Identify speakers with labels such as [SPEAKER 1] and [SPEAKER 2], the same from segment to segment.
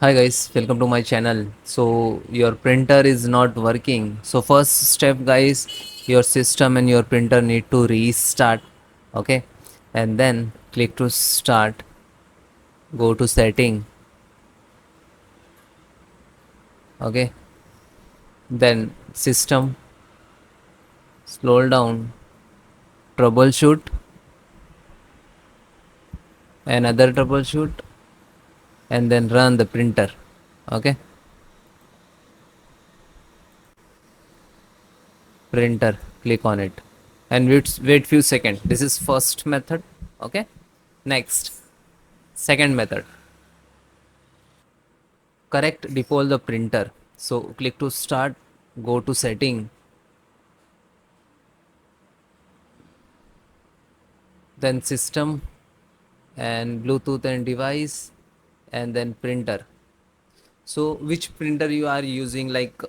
[SPEAKER 1] Hi guys, welcome to my channel. So your printer is not working. So first step guys, your system and your printer need to restart. Okay. And then click to start, go to setting. Okay. Then system, scroll down, troubleshoot, another troubleshoot, and then run the printer. Okay. Printer, click on it. And wait few seconds. This is first method. Okay. Next, second method. Correct deploy the printer. So click to start, go to setting, then system and Bluetooth and device, and then printer. So which printer you are using, like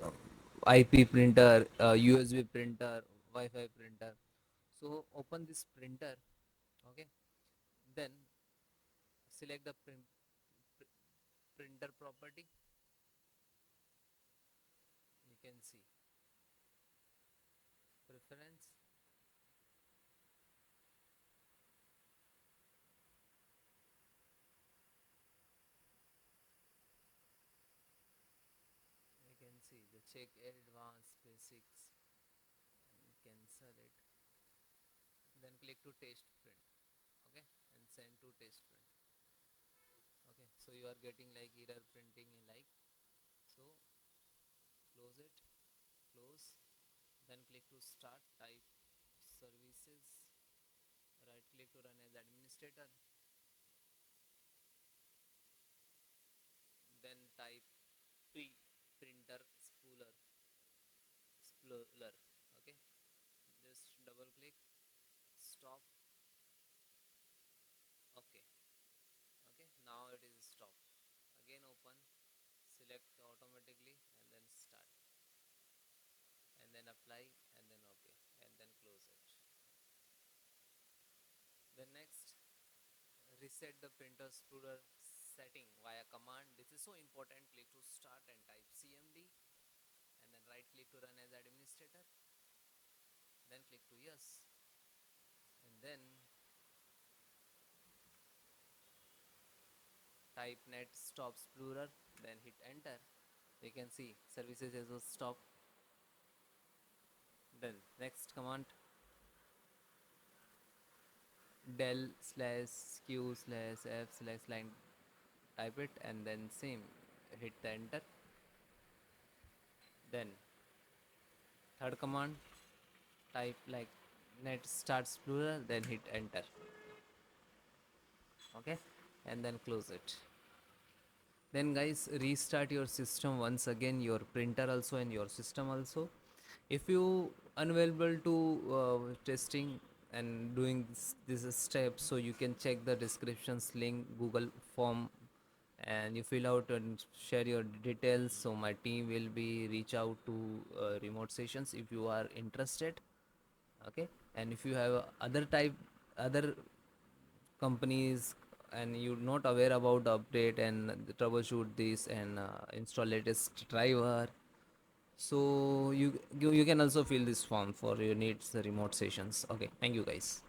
[SPEAKER 1] IP printer, USB printer, Wi-Fi printer. So open this printer. Okay. Then select the printer property. You can see preference. You can see the check advanced basics and cancel it. Then click to test print. Okay, and send to test print. Okay, so you are getting like error printing in like, so close it, close, then click to start, type services, right click to run as administrator, then type pre printer spooler. Okay, just double click, stop. Okay, okay, now it is stop. Again open, select automatically, and then start, and then apply, and then okay, and then close it. Then next, reset the printer spooler setting via command. This is so important. Click to start and type cmd, and then right click to run as administrator, then click to yes, and then type net stop spooler, then hit enter. You can see services as well stop. Then next command, del slash q slash f slash line, type it and then same, hit the enter. Then third command, type like net start spooler, then hit enter. Okay, and then close it. Then guys, restart your system once again, your printer also and your system also. If you unavailable to testing and doing this step, so you can check the descriptions link, Google form, and you fill out and share your details, so my team will be reach out to remote sessions if you are interested. Okay, and if you have other companies and you're not aware about the update and troubleshoot this and install latest driver, so you can also fill this form for your needs the remote sessions. Okay, thank you guys.